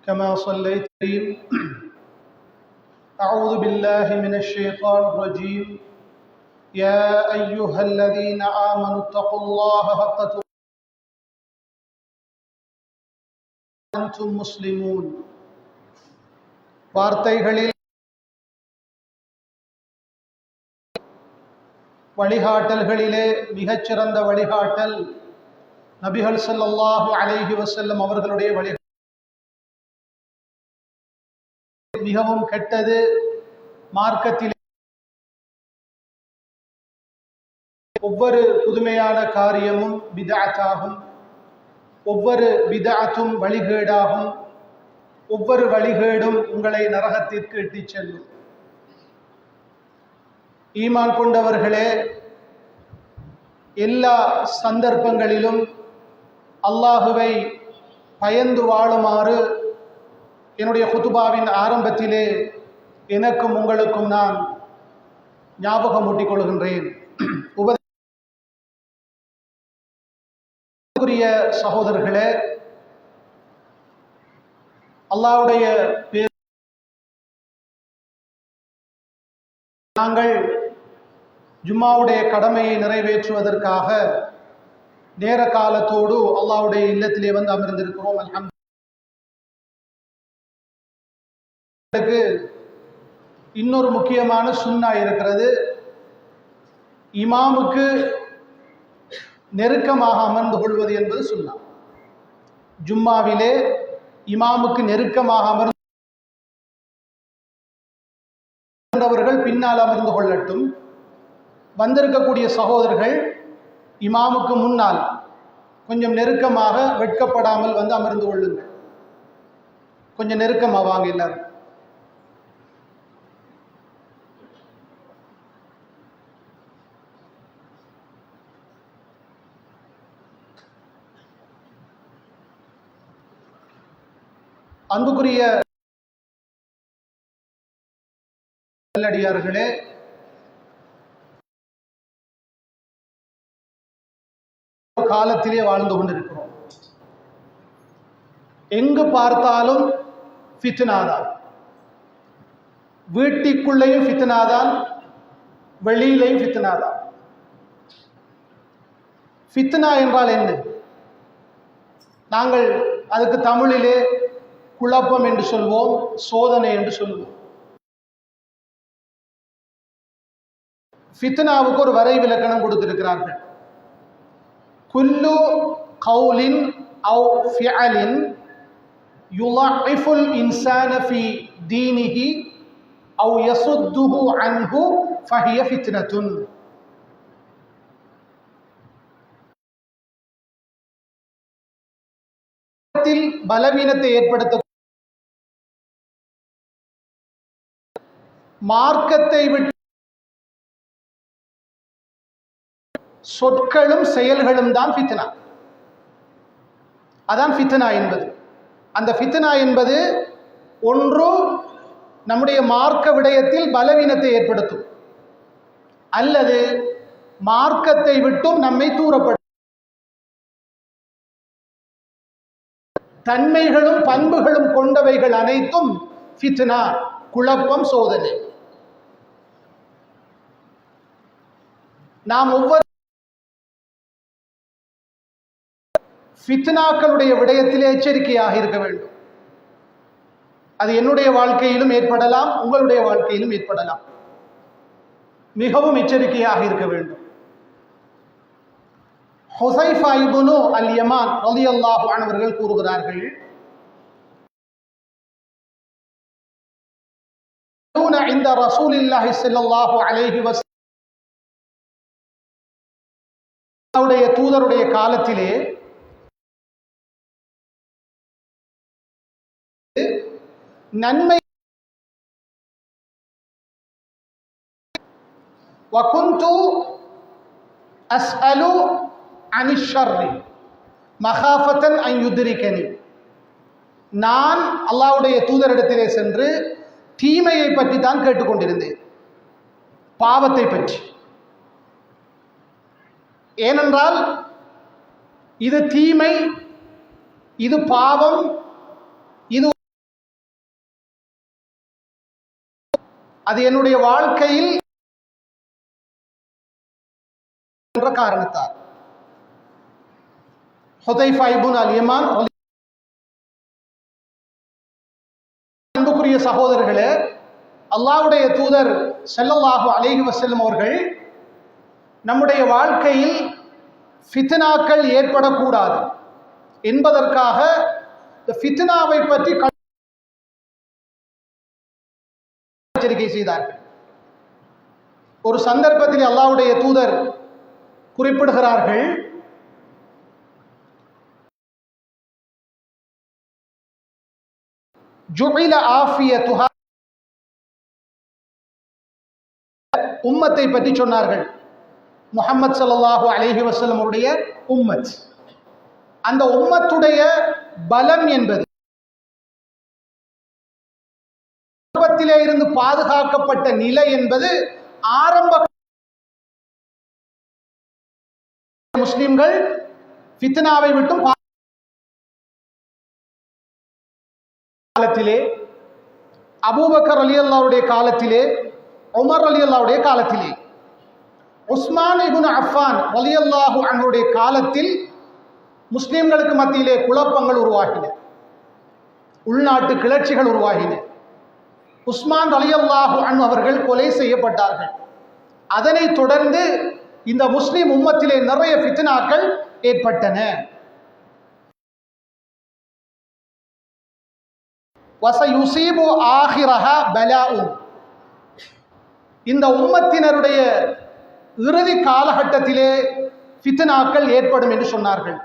كما صليت. أعوذ بالله من الشيطان الرجيم. يا أيها الذين آمنوا اتقوا الله حق تقاته وأنتم مسلمون. வார்த்தைகளில் வழிகாட்டல்களிலே மிகச்சிறந்த வழிகாட்டல் நபிகள் ஸல்லல்லாஹு அலைஹி வஸல்லம் அவர்களுடைய வழிகாட்டல். மிகவும் கெட்டது மார்க்கத்திலே ஒவ்வொரு புதுமையான காரியமும் பித்அத்தாகும், ஒவ்வொரு பித்அத்தும் வழிகேடாகும், ஒவ்வொரு வழிகேடும் உங்களை நரகத்திற்கு இட்டுச் செல்லும். ஈமான் கொண்டவர்களே, எல்லா சந்தர்ப்பங்களிலும் அல்லாஹுவை பயந்து வாழுமாறு என்னுடைய குதுபாவின் ஆரம்பத்திலே எனக்கும் உங்களுக்கும் நான் ஞாபகம் ஊட்டிக் கொள்கின்றேன். உபதேசத்திற்குரிய சகோதரர்களே, அல்லாஹ்வுடைய நாங்கள் ஜும்மாவுடைய கடமையை நிறைவேற்றுவதற்காக நேர காலத்தோடு அல்லாஹ்வுடைய இல்லத்திலே வந்து அமர்ந்திருக்கிறோம். அல்ஹம்துலில்லாஹ். இன்னொரு முக்கியமான சுன்னா இருக்கிறது. இமாமுக்கு நெருக்கமாக அமர்ந்து கொள்வது என்பது சுன்னா. ஜும்மாவிலே இமாமுக்கு நெருக்கமாக அமர்ந்தவர்கள் பின்னால் அமர்ந்து கொள்ளட்டும். வந்திருக்கக்கூடிய சகோதரர்கள் இமாமுக்கு முன்னால் கொஞ்சம் நெருக்கமாக வெட்கப்படாமல் வந்து அமர்ந்து கொள்ளுங்கள். கொஞ்சம் நெருக்கமாக வாங்க எல்லாரும். அன்புக்குரிய நல்லடியார்களே, காலத்திலே வாழ்ந்து கொண்டிருக்கிறோம். எங்கு பார்த்தாலும் ஃபித்னாதான். வீட்டுக்குள்ளேயும் ஃபித்னாதான், வெளியிலையும் ஃபித்னாதான். ஃபித்னா என்றால் என்ன? நாங்கள் அதுக்கு தமிழிலே குழப்பம் என்று சொல்வோம், சோதனை என்று சொல்வோம். ஃபித்னாவுக்கு ஒரு வரைவிலக்கணம் கொடுத்திருக்கிறார்கள். குல்லு கௌலின் அவ் ஃபிஅலின் யுலஇஃபுல் இன்சான ஃபி தீனிஹி அவ் யசுத்துஹு அன்ஹு ஃபஹிய ஃபித்னத்துன். பலவீனத்தை ஏற்படுத்த மார்க்கத்தை விட்டு சொற்களும் செயல்களும் தான் ஃபித்னா. அதான் ஃபித்னா என்பது. அந்த ஃபித்னா என்பது ஒன்று நம்முடைய மார்க்க விடயத்தில் பலவீனத்தை ஏற்படுத்தும், அல்லது மார்க்கத்தை விட்டும் நம்மை தூரப்படுத்தும். தன்மைகளும் பண்புகளும் கொண்டவைகள் அனைத்தும் ஃபித்னா, குழப்பம், சோதனை. நாம் ஒவ்வொரு ஃபித்னாக்களுடைய விடயத்திலே எச்சரிக்கையாக இருக்க வேண்டும். அது என்னுடைய வாழ்க்கையிலும் ஏற்படலாம், உங்களுடைய வாழ்க்கையிலும் ஏற்படலாம். மிகவும் எச்சரிக்கையாக இருக்க வேண்டும். ஹுஸைஃபா இப்னு அல் யமான் ரலியல்லாஹு அன்ஹு அவர்கள் கூறுகிறார்கள், இந்த ரசூலுல்லாஹி ஸல்லல்லாஹு அலைஹி வஸல்லம் தூதருடைய காலத்திலே நன்மை வகுந்து அஸ்அலு அனிஷ் ஷர்ரி மகாஃபத்தன் அன் யுத்ரிகனி. நான் அல்லாஹ்வுடைய தூதரிடத்திலே சென்று தீமையை பற்றி தான் கேட்டுக்கொண்டிருந்தேன், பாவத்தை பற்றி. ஏனென்றால் இது தீமை, இது பாவம், இது அது என்னுடைய வாழ்க்கையில் என்ற காரணத்தால். ஹுதைஃபா இப்னு அல்-யமான், அன்புக்குரிய சகோதரர்களே, அல்லாஹ்வுடைய தூதர் ஸல்லல்லாஹு அலைஹி வஸல்லம் அவர்கள் நம்முடைய வாழ்க்கையில் ஃபித்னாக்கள் ஏற்படக்கூடாது என்பதற்காக இந்த ஃபித்னாவை பற்றி எச்சரிக்கை செய்தார்கள். ஒரு சந்தர்ப்பத்தில் அல்லாஹ்வுடைய தூதர் குறிப்பிடுகிறார்கள், ஜுஇல ஆஃபியத்துஹா, உம்மத்தை பற்றி சொன்னார்கள். முஹம்மது ஸல்லல்லாஹு அலைஹி வஸல்லம் உடைய உம்மத், அந்த உம்மத்துடைய பலம் என்பது ஆரம்பத்திலே இருந்து பாதுகாக்கப்பட்ட நிலை என்பது ஆரம்ப முஸ்லிம்கள் ஃபித்னாவை விட்டும் காலத்திலே, அபூபக்கர் ரலியல்லாஹுடைய காலத்திலே, உமர் ரலியல்லாஹுடைய காலத்திலே, உஸ்மான் இப்னு அஃபான் ரலியல்லாஹு அன்ஹுடைய காலத்தில் முஸ்லிம்களுக்கு மத்தியிலே குழப்பங்கள் உருவாகின, உள்நாட்டு கிளர்ச்சிகள் உருவாகின. உஸ்மான் ரலியல்லாஹு அன்ஹு அவர்கள் கொலை செய்யப்பட்டார்கள். அதனைத் தொடர்ந்து இந்த முஸ்லிம் உம்மத்திலே நிறைய ஃபித்னாக்கள் ஏற்பட்டன. வஸயுஸீபு ஆகிரஹா பலாஉன், இந்த உம்மத்தினருடைய இறுதி காலகட்டத்திலே ஃபித்னாக்கள் ஏற்படும் என்று சொன்னார்கள்.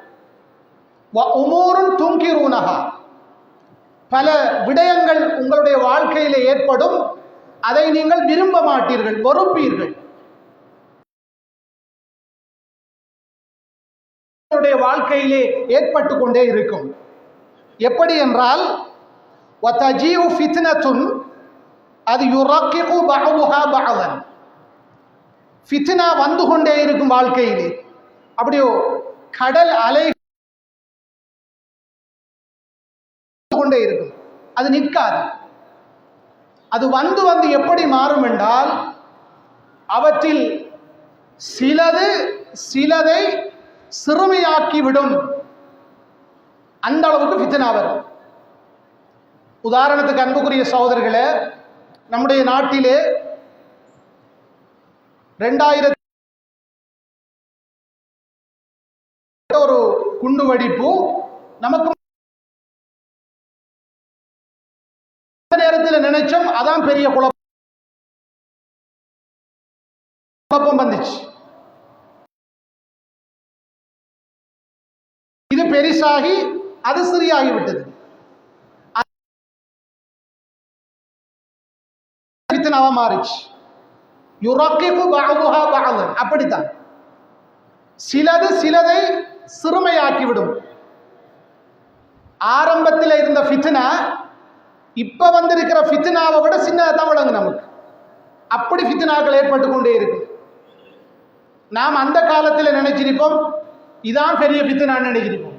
வ உமூருன் துன்கிரூனஹா, பல விடயங்கள் உங்களுடைய வாழ்க்கையிலே ஏற்படும், அதை நீங்கள் விரும்ப மாட்டீர்கள், வெறுப்பீர்கள். உங்களுடைய வாழ்க்கையிலே ஏற்பட்டு கொண்டே இருக்கும். எப்படி என்றால், வதஜீஉ ஃபித்னத்துன், அது யுரக்கிகு பஅதுஹா பஅதன், ஃபித்னா வந்து கொண்டே இருக்கும் வாழ்க்கையிலே. அப்படியோ கடல் அலை கொண்டே இருக்கும், அது நிற்காது. அது வந்து வந்து எப்படி மாறும் என்றால், அவற்றில் சிலதை சிறுமையாக்கிவிடும், அந்த அளவுக்கு ஃபித்னா வரும். உதாரணத்துக்கு அன்புக்குரிய சகோதரர்களே, நம்முடைய நாட்டிலே 2000 ஒரு குண்டுவெடிப்பு நமக்கு நேரத்தில் நினைச்சோம், அதான் பெரிய குழப்பம் வந்துச்சு. இது பெரிசாகி அது சிறியாகிவிட்டது. ஃபித்னாவா மாறிச்சு. யுரக்கிகு பஅதுஹா பஅதன், அப்படித்தான் சிலதை சிறுமையாக்கிவிடும். ஆரம்பத்தில் இருந்த ஃபித்னா இப்ப வந்திருக்கிற ஃபித்னாவை விட சின்னதான் விளங்கும் நமக்கு. அப்படி ஃபித்னாக்கள் ஏற்பட்டு கொண்டே இருக்கு. நாம் அந்த காலத்தில் நினைச்சிருப்போம் இதான் பெரிய ஃபித்னான்னு நினைச்சிருப்போம்.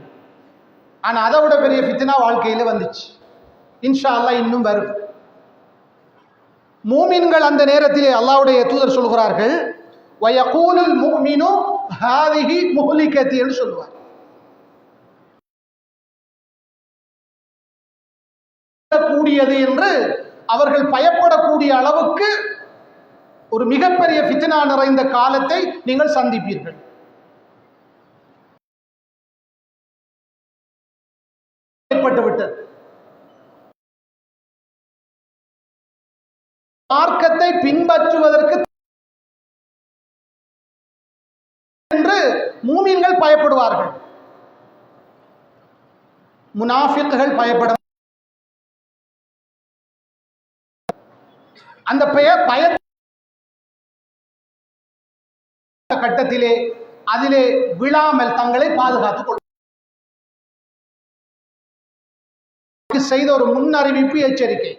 ஆனா அதை விட பெரிய ஃபித்னா வாழ்க்கையில வந்துச்சு. இன்ஷா அல்லாஹ் இன்னும் வரும். மூமின்கள் அந்த நேரத்திலே அல்லாஹ்வுடைய தூதர் சொல்கிறார்கள், வயகூலுல் முஃமினு ஹாதிஹி முஹ்லிகதி என்று சொல்வார். கூடியது என்று அவர்கள் பயப்படக்கூடிய அளவுக்கு ஒரு மிகப்பெரிய ஃபித்னா நிறைந்த காலத்தை நீங்கள் சந்திப்பீர்கள். ஏற்பட்டுவிட்டது. மார்க்கத்தை பின்பற்றுவதற்கு என்று மூமின்கள் பயப்படுவார்கள், முனாஃபிக்குகள் பயப்பட அந்த பய கட்டத்திலே அதிலே விழாமல் தங்களை பாதுகாத்துக் கொள்ள செய்த ஒரு முன்னறிவிப்பு எச்சரிக்கை.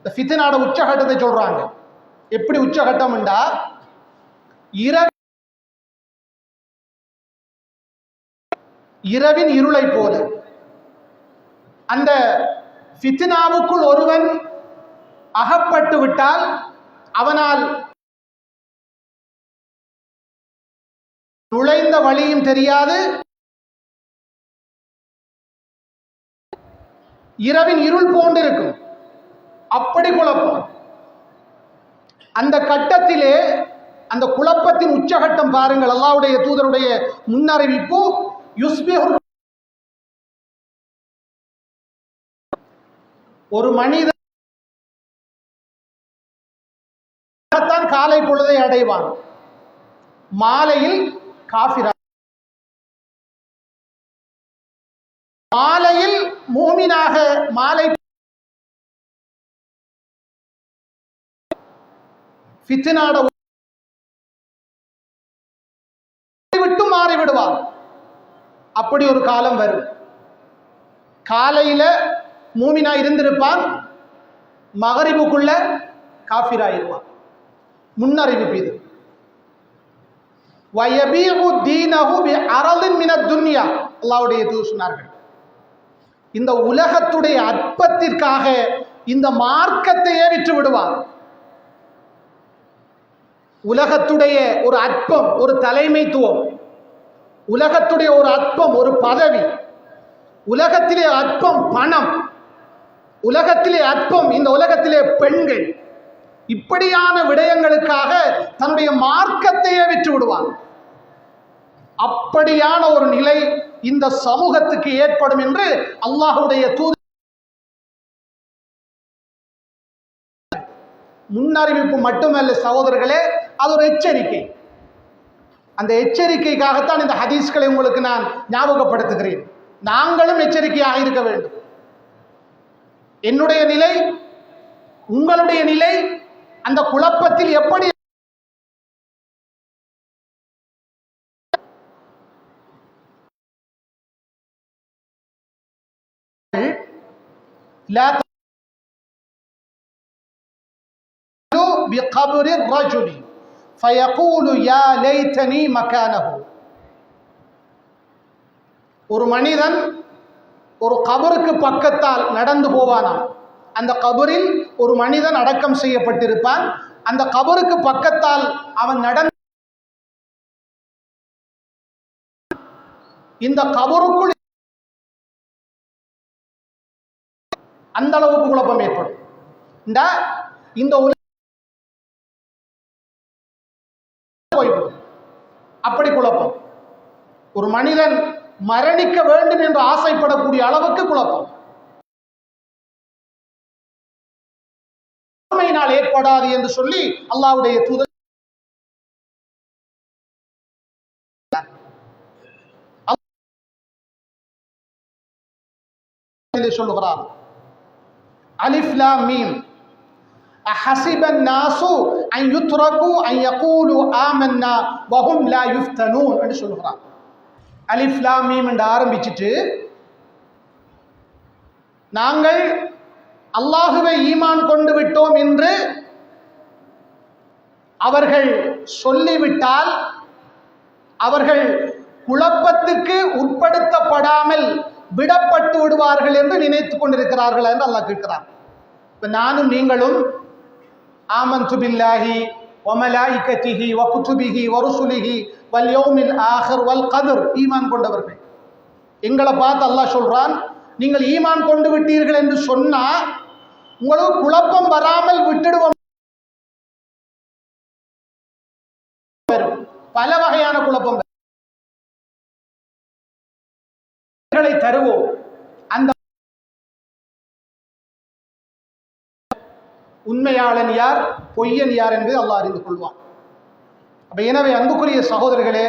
ஃபித்னாட உச்சகட்டத்தை சொல்றாங்க. எப்படி உச்சகட்டம் என்றா, இரவின் இருளை போல. அந்த ஃபித்னாவுக்குள் ஒருவன் அகப்பட்டு விட்டால் அவனால் நுழைந்த வழியும் தெரியாது, இரவின் இருள் போன்றிருக்கும். அப்படி குழப்பம். அந்த கட்டத்திலே அந்த குழப்பத்தின் உச்சகட்டம் பாருங்கள். அல்லாஹ்வுடைய தூதருடைய முன்னறிவிப்பு, யுஸ்பிஹு, ஒரு மனிதன் காலை பொழுதை அடைவான், மாலையில் காஃபிரா, மாலையில் மூமினாக, மாலை ஃபித்னாட விட்டு மாறிவிடுவார். அப்படி ஒரு காலம் வரும். காலையில மூமினா இருந்திருப்பான், மகரிபுக்குள்ள காஃபிராயிருவான். முன்னறிவிப்பு இது. வயபீஉ தீனஹு பிஅரலின் மினத் துன்யா, அல்லாஹ்வுடைய தூதர் சொன்னார்கள், இந்த உலகத்துடைய அற்பத்திற்காக இந்த மார்க்கத்தையே விற்று விடுவான். உலகத்துடைய ஒரு அற்பம், ஒரு தலைமைத்துவம், உலகத்துடைய ஒரு அற்பம், ஒரு பதவி, உலகத்திலே அற்பம் பணம், உலகத்திலே அற்பம் இந்த உலகத்திலே பெண்கள், இப்படியான விடயங்களுக்காக தன்னுடைய மார்க்கத்தையே விற்று விடுவான். அப்படியான ஒரு நிலை இந்த சமூகத்துக்கு ஏற்படும் என்று அல்லாஹ்வுடைய தூதர் முன்னறிவிப்பு மட்டுமல்ல சகோதரர்களே, அது ஒரு எச்சரிக்கை. அந்த எச்சரிக்கைக்காகத்தான் இந்த ஹதீஸ்களை உங்களுக்கு நான் ஞாபகப்படுத்துகிறேன். நாங்களும் எச்சரிக்கையாக இருக்க வேண்டும். என்னுடைய நிலை, உங்களுடைய நிலை, அந்த குழப்பத்தில் எப்படி بقبر الرجل فيقول يا ليتني مكانه. ஒரு மனிதன் ஒரு கபருக்கு பக்கத்தால் நடந்து போவானாம். அந்த கபரில் ஒரு மனிதன் அடக்கம் செய்யப்பட்டிருப்பான். அந்த கபருக்கு பக்கத்தால் அவன் நடந்து இந்த கபருக்குள் அந்த அளவுக்கு குழப்பம் ஏற்படும். இந்த அப்படி குழப்பம். ஒரு மனிதன் மரணிக்க வேண்டும் என்று ஆசைப்படக்கூடிய அளவுக்கு குழப்பம் ஏற்படாது என்று சொல்லி அல்லாஹ்வுடைய தூதர் சொல்லுகிறார், அலிஃப் லாம் மீம் أحسب الناس أن يتركوا أن يقولوا آمنا وهم لا يفتنون என்று சொல்றார். அலிஃப் லாம் மீம் என்று ஆரம்பிச்சிட்டு நாங்கள் அல்லாஹ்வை ஈமான் கொண்டு விட்டோம் என்று அவர்கள் சொல்லிவிட்டால் அவர்கள் குழப்பத்துக்கு உட்படுத்தப்படாமல் விடப்பட்டு விடுவார்கள் என்று நினைத்துக் கொண்டிருக்கிறார்கள் என்று அல்லாஹ் கேட்கிறார். இப்ப நானும் நீங்களும் ஆமன்து பில்லாஹி வ மலாயிகத்திஹி வ குதுபிஹி வ ருசுலிஹி வல் யௌமில் ஆகிர் வல் கத்ர், ஈமான் கொண்டவர்கள். எங்களை பார்த்து அல்லாஹ் சொல்றான், நீங்கள் ஈமான் கொண்டு விட்டீர்கள் என்று சொன்னா உங்களுக்கு குழப்பம் வராமல் விட்டுடுவோம். பல வகையான குழப்பம் தருவோம். அந்த உண்மையாளன் யார், பொய்யன் யார் என்று அல்லாஹ் அறிந்து கொள்வான். அப்ப எனவே அன்புக்குரிய சகோதரர்களே,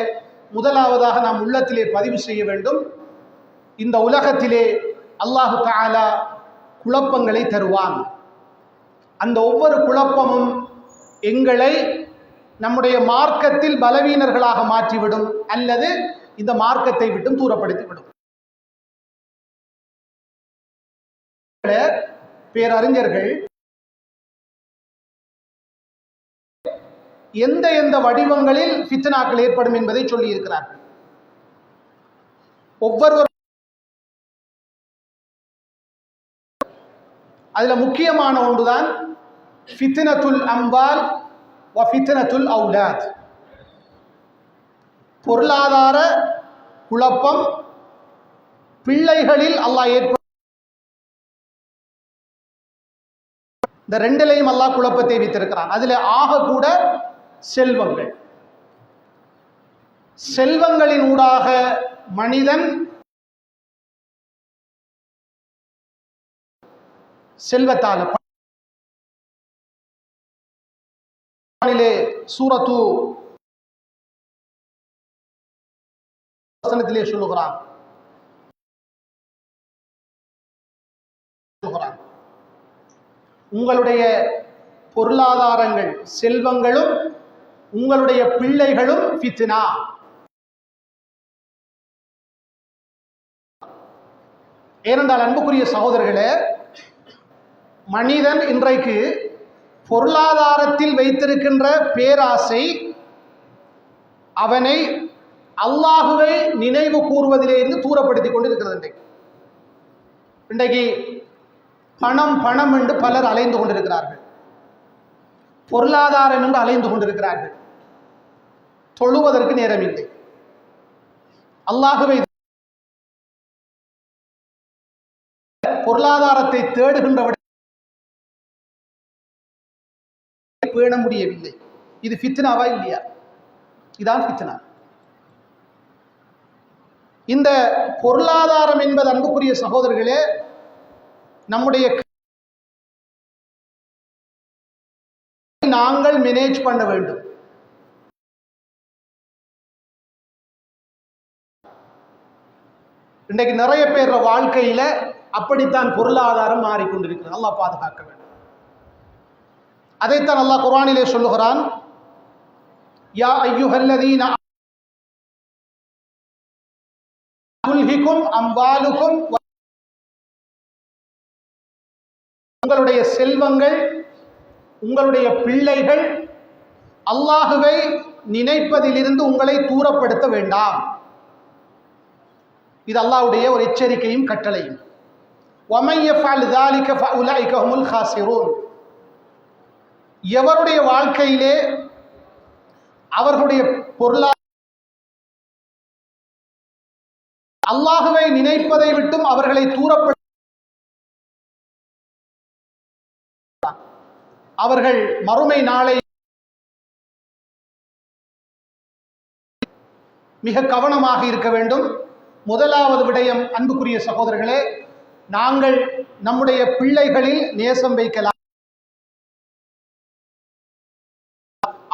முதலாவதாக நாம் உள்ளத்திலே பதிவு செய்ய வேண்டும், இந்த உலகத்திலே அல்லாஹு தஆலா குழப்பங்களை தருவான். அந்த ஒவ்வொரு குழப்பமும் எங்களை நம்முடைய மார்க்கத்தில் பலவீனர்களாக மாற்றிவிடும் அல்லது இந்த மார்க்கத்தை விட்டும் தூரப்படுத்திவிடும். பேரறிஞர்கள் எந்த வடிவங்களில் ஃபித்னாக்கள் ஏற்படும் என்பதை சொல்லி இருக்கிறார்கள். ஒவ்வொருவரும் அதுல முக்கியமான ஒன்றுதான் ஃபித்னத்துல் அம்வால் வ ஃபித்னத்துல் அவுலாத். பொருளாதார குழப்பம், பிள்ளைகளில் அல்லாஹ் இந்த ரெண்டிலையும் அல்லாஹ் குழப்பத்தை வைத்திருக்கிறான். அதில் ஆக கூட செல்வங்கள், செல்வங்களின் ஊடாக மனிதன் செல்வத்தால் சூரத்து வசனத்திலே சொல்லுகிறான், உங்களுடைய பொருளாதாரங்கள் செல்வங்களும் உங்களுடைய பிள்ளைகளும் ஃபித்னா. ஏனென்றால் அன்புக்குரிய சகோதரர்களே, மனிதன் இன்றைக்கு பொருளாதாரத்தில் வைத்திருக்கின்ற பேராசை அவனை அல்லாஹுவை நினைவு கூறுவதிலிருந்து தூரப்படுத்திக் கொண்டிருக்கிறது. இன்றைக்கு பணம் பணம் என்று பலர் அலைந்து கொண்டிருக்கிறார்கள், பொருளாதாரம் என்று அலைந்து கொண்டிருக்கிறார்கள். தொழுவதற்கு நேரமில்லை. அல்லாஹுவை பொருளாதாரத்தை தேடுகின்றவர்கள் பேண முடியவில்லை. இது ஃபித்னாவா இல்லையா? இதான் ஃபித்னா. இந்த பொருளாதாரம் என்பது அன்புக்குரிய சகோதரர்களே, நம்முடைய நாங்கள் மேனேஜ் பண்ண வேண்டும். இன்றைக்கு நிறைய பேர் வாழ்க்கையில அப்படித்தான் பொருளாதாரம் மாறிக்கொண்டிருக்கிறது. அல்லாஹ் பாதுகாக்க வேண்டும். அதைத்தான் அல்லாஹ் குர்ஆனிலே சொல்லுகிறான், யா அய்யுஹல்லதீன துல்ஹிகும் அம்வாலுகும், உங்களுடைய செல்வங்கள் உங்களுடைய பிள்ளைகள் அல்லாஹுவை நினைப்பதிலிருந்து உங்களை தூரப்படுத்த வேண்டாம். இது அல்லாஹ்வுடைய ஒரு எச்சரிக்கையும் கட்டளையும். வமன் யஃஅல் ذلك فاولئك هم الخاسرون. எவருடைய வாழ்க்கையிலே அவர்களுடைய பொருளாதார அல்லாஹுவை நினைப்பதை விட்டும் அவர்களை தூரப்படுத்த அவர்கள் மறுமை நாளை மிக கவனமாக இருக்க வேண்டும். முதலாவது விடயம் அன்புக்குரிய சகோதரர்களே, நாங்கள் நம்முடைய பிள்ளைகளில் நேசம் வைக்கலாம்.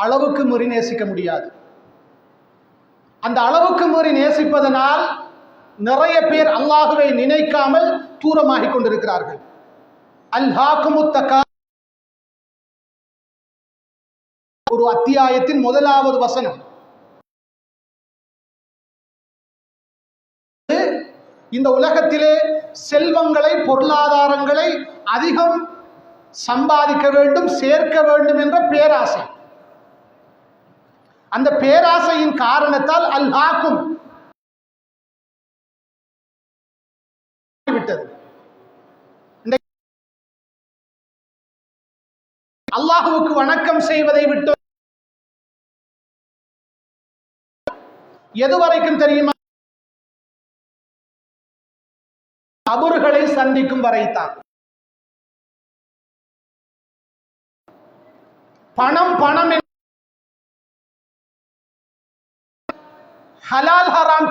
அளவுக்கு மீறி நேசிக்க முடியாது. அந்த அளவுக்கு மீறி நேசிப்பதனால் நிறைய பேர் அல்லாஹுவை நினைக்காமல் தூரமாகிக் கொண்டிருக்கிறார்கள். அல்ஹாக்குமுத் தகாசுர் ஒரு அத்தியாயத்தின் முதலாவது வசனம். இந்த உலகத்திலே செல்வங்களை பொருளாதாரங்களை அதிகம் சம்பாதிக்க வேண்டும், சேர்க்க வேண்டும் என்ற பேராசை. அந்த பேராசையின் காரணத்தால் அல்ஹாக்கும் விட்டது. அல்லாஹுவுக்கு வணக்கம் செய்வதை விட்டு எதுவரைக்கும் தெரியுமா? கபறுகளை சந்திக்கும் வரைத்தான். பணம் பணம் ஹலால் ஹராம்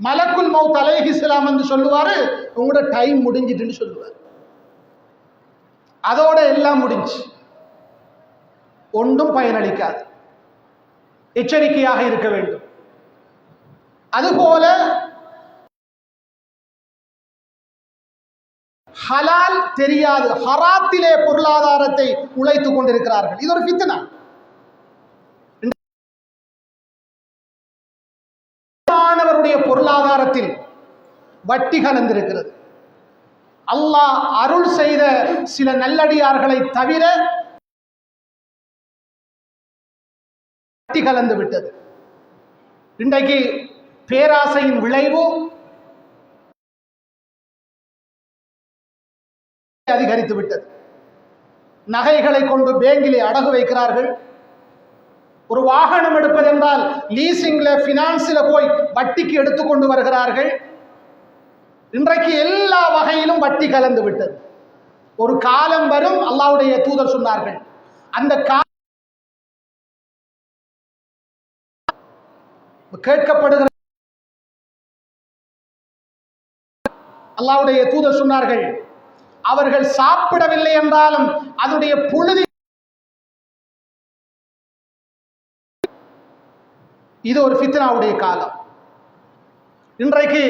மலக்குல் மௌத் அலைஹிஸ்ஸலாம் என்று சொல்லுவாரு, உங்களோட டைம் முடிஞ்சிட்டுன்னு சொல்லுவார். அதோட எல்லாம் முடிஞ்சு, ஒன்றும் பயனளிக்காது. எச்சரிக்கையாக இருக்க வேண்டும். அதுபோல ஹலால் தெரியாது, ஹராத்திலே பொருளாதாரத்தை உழைத்துக் கொண்டிருக்கிறார்கள். இது ஒரு ஃபித்னா. மாணவருடைய பொருளாதாரத்தில் வட்டி கலந்திருக்கிறது. அல்லாஹ் அருள் செய்த சில நல்லடியார்களை தவிர வட்டி கலந்து விட்டது. இன்றைக்கு பேராசையின் விளைவு அதிகரித்து விட்டது. நகைகளை கொண்டு பேங்கிலே அடகு வைக்கிறார்கள். ஒரு வாகனம் எடுப்பதென்றால் லீசிங்ல பினான்ஸ்ல போய் வட்டிக்கு எடுத்துக்கொண்டு வருகிறார்கள். இன்றைக்கு எல்லா வகையிலும் வட்டி கலந்து விட்டது. ஒரு காலம் வரும், அல்லாஹ்வுடைய தூதர் சொன்னார்கள், அந்த கேட்கப்படுகிற அல்லாஹ்வுடைய தூதர் சொன்னார்கள், அவர்கள் சாப்பிடவில்லை என்றாலும் அதனுடைய புழுதி. இது ஒரு ஃபித்னாவுடைய காலம். இன்றைக்கு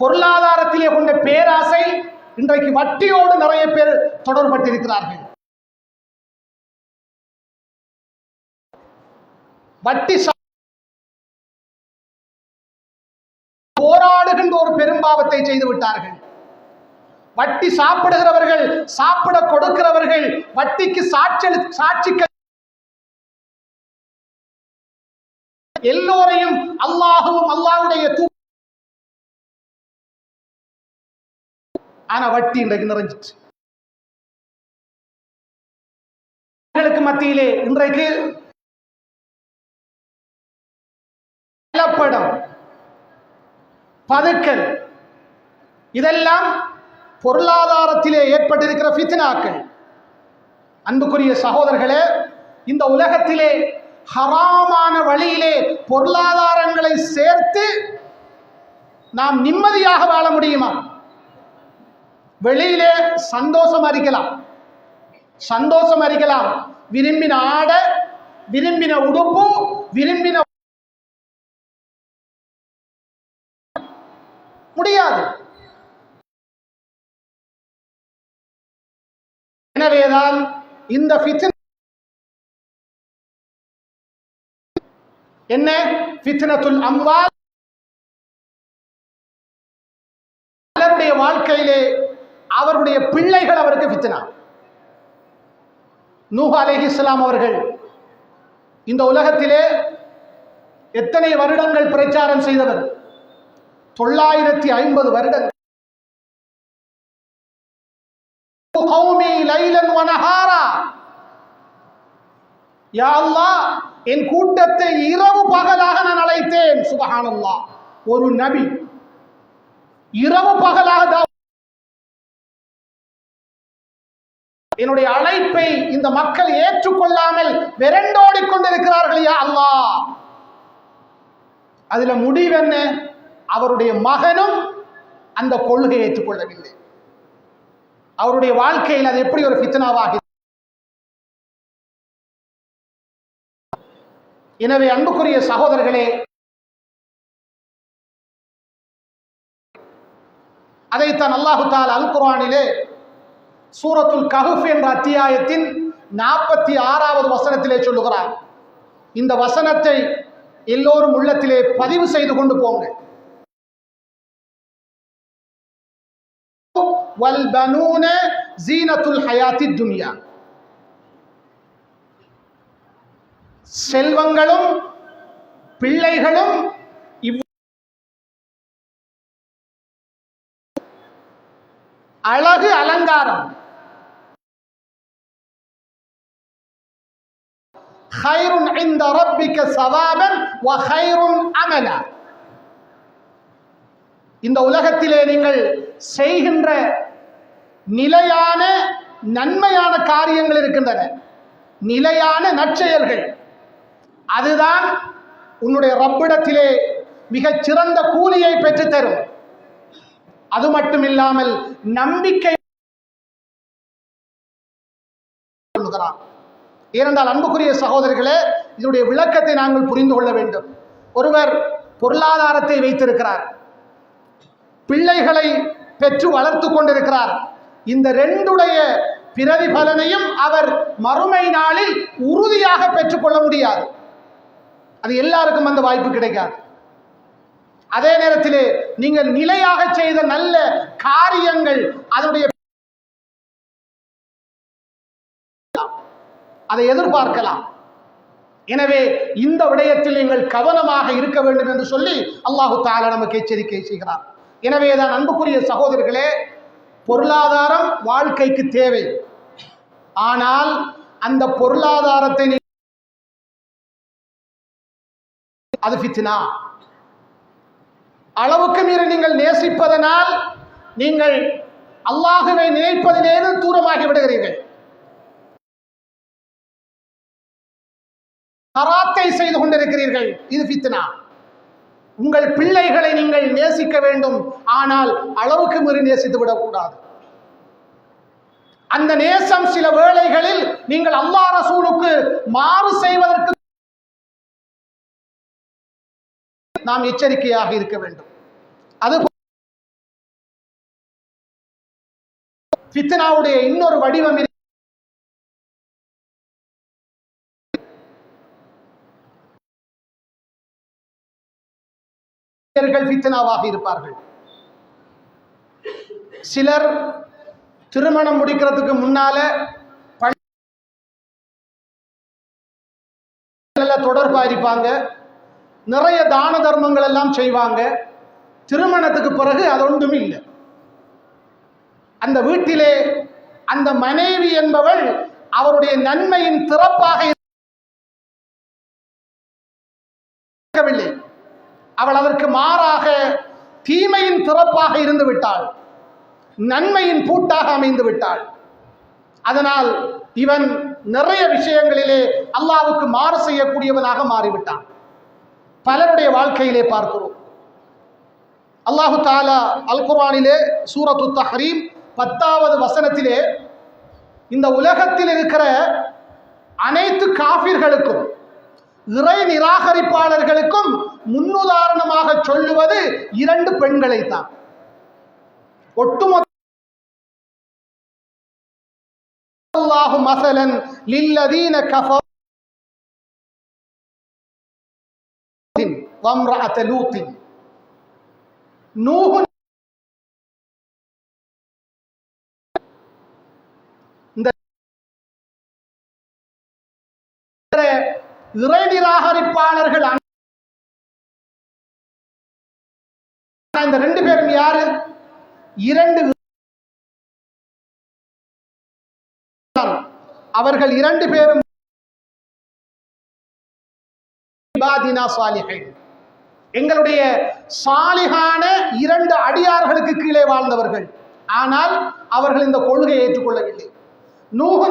பொருளாதாரத்திலே கொண்ட பேராசை இன்றைக்கு வட்டியோடு நிறைய பேர் தொடர்பட்டிருக்கிறார்கள். வட்டி போராடுகின்ற ஒரு பெரும்பாவத்தை செய்து விட்டார்கள். வட்டி சாப்பிடுகிறவர்கள், சாப்பிட கொடுக்கிறவர்கள், வட்டிக்கு சாட்சிக்க எல்லோரையும் அல்லாஹுவும் அல்லாஹ்வுடைய ஆனா வட்டி இன்றைக்கு நிறைஞ்சிச்சு. மத்தியிலே இன்றைக்கு நிலப்படம், பதுக்கல், இதெல்லாம் பொருளாதாரத்திலே ஏற்பட்டிருக்கிற ஃபித்னாக்கள். அன்புக்குரிய சகோதரர்களே, இந்த உலகத்திலே ஹராமான வழியிலே பொருளாதாரங்களை சேர்த்து நாம் நிம்மதியாக வாழ முடியுமா? வெளியிலே சந்தோஷம் அறிக்கலாம், விரும்பின ஆடை, விரும்பின உடுப்பு, விரும்பின முடியாது. எனவேதான் இந்த என்ன ஃபித்னத்துல் அம்வால் அவருடைய வாழ்க்கையிலே அவருடைய பிள்ளைகள் அவருக்கு ஃபித்னா. நூஹ் அலைஹிஸ்ஸலாம் அவர்கள் இந்த உலகத்திலே எத்தனை வருடங்கள் பிரச்சாரம் செய்தவர்? 950 வருடங்கள். யா அல்லாஹ், என் கூட்டத்தை இரவு பகலாக நான் அழைத்தேன். சுப்ஹானல்லாஹ், ஒரு நபி இரவு பகலாக என்னுடைய அழைப்பை இந்த மக்கள் ஏற்றுக்கொள்ளாமல் விரண்டோடிக் கொண்டிருக்கிறார்கள். யா அல்லாஹ், அதுல முடிவு என்ன? அவருடைய மகனும் அந்த கொள்கையை ஏற்றுக்கொள்ளவில்லை. அவருடைய வாழ்க்கையில் அது எப்படி ஒரு ஃபித்னாவாகி. எனவே அன்புக்குரிய சகோதரர்களே, அதைத்தான் அல்லாஹு தஆலா அல் குர்ஆனிலே சூரத்துல் கஹ்ஃப் என்ற அத்தியாயத்தின் 46வது வசனத்திலே சொல்லுகிறார். இந்த வசனத்தை எல்லோரும் உள்ளத்திலே பதிவு செய்து கொண்டு போங்க. வல் பனூன ஜீனத்துல் ஹயாத்தித் துன்யா, செல்வங்களும் பிள்ளைகளும் அழகு அலங்காரம். خير عند ربك ثوابا وخير عملا. இந்த உலகத்திலே நீங்கள் செய்கின்ற நிலையான நன்மையான காரியங்கள் இருக்கின்றன, நிலையான நற்செயல்கள். அதுதான் உன்னுடைய ரப்பிடத்திலே மிகச் சிறந்த கூலியை பெற்றுத்தரும். அது மட்டும் இல்லாமல் நம்பிக்கை. ஏனென்றால் அன்புக்குரிய சகோதரர்களே, இதனுடைய விளக்கத்தை நாங்கள் புரிந்து கொள்ள வேண்டும். ஒருவர் பொருளாதாரத்தை வைத்திருக்கிறார், பிள்ளைகளை பெற்று வளர்த்து கொண்டிருக்கிறார். இந்த ரெண்டுடைய பிரதிபலனையும் அவர் மறுமை நாளில் உறுதியாக பெற்றுக்கொள்ள முடியாது. அது எல்லாருக்கும் அந்த வாய்ப்பு கிடைக்காது. அதே நேரத்திலே நீங்கள் நிலையாக செய்த நல்ல காரியங்கள் அதனுடைய அதை எதிர்பார்க்கலாம். எனவே இந்த விடயத்தில் நீங்கள் கவனமாக இருக்க வேண்டும் என்று சொல்லி அல்லாஹு தஆலா நமக்கு எச்சரிக்கை செய்கிறார். எனவேதான் அன்புக்குரிய சகோதரர்களே, பொருளாதாரம் வாழ்க்கைக்கு தேவை. ஆனால் அந்த பொருளாதாரத்தை அது ஃபித்னா. அளவுக்கு மீறி நீங்கள் நேசிப்பதனால் நீங்கள் அல்லாஹ்வை நினைப்பதிலேயே தூரமாகி விடுகிறீர்கள். ஹராத்தை செய்து கொண்டிருக்கிறீர்கள். இது ஃபித்னா. உங்கள் பிள்ளைகளை நீங்கள் நேசிக்க வேண்டும், ஆனால் அளவுக்கு மீறி நேசித்து விடக்கூடாது. அந்த நேசம் சில வேளைகளில் நீங்கள் அல்லாஹ் ரசூலுக்கு மாறு செய்வதற்கு நாம் எச்சரிக்கையாக இருக்க வேண்டும். அது ஃபித்னாவுடைய இன்னொரு வடிவம். ஃபித்னாவாக இருப்பார்கள். சிலர் திருமணம் முடிக்கிறதுக்கு முன்னால தொடர்பா இருப்பாங்க, நிறைய தான தர்மங்கள் எல்லாம் செய்வாங்க. திருமணத்துக்கு பிறகு அது ஒன்றும் இல்லை. அந்த வீட்டிலே அந்த மனைவி என்பவள் அவருடைய நன்மையின் திறப்பாக இருக்கவில்லை. அவள் அதற்கு மாறாக தீமையின் திறப்பாக இருந்து விட்டாள், நன்மையின் பூட்டாக அமைந்து விட்டாள். அதனால் இவன் நிறைய விஷயங்களிலே அல்லாஹ்வுக்கு மாறு செய்யக்கூடியவனாக மாறிவிட்டான். பலருடைய வாழ்க்கையிலே பார்க்கிறோம். அல்லாஹு தஆலா அல் குர்ஆனிலே சூரத்து தஹ்ரீம் 10வது வசனத்திலே இந்த உலகத்தில் இருக்கிற அனைத்து காஃபிர்களுக்கும் இறை நிராகரிப்பாளர்களுக்கும் முன்னுதாரணமாக சொல்லுவது 2 பெண்களை தான். ஒட்டுமொத்த அல்லாஹு மஸலன் லில்லதீன கஃபரு வம்ரஅத லூத். நூஹ் இந்த இறை நிராகரிப்பாளர்கள் இந்த 2 பேரும் யாரு? 2 அவர்கள் 2 பேரும் இபாதினா சாலிஹீன், எங்களுடைய சாலிஹான 2 அடியார்களுக்கு கீழே வாழ்ந்தவர்கள். ஆனால் அவர்கள் இந்த கொள்கையை ஏற்றுக்கொள்ளவில்லை. நூஹ்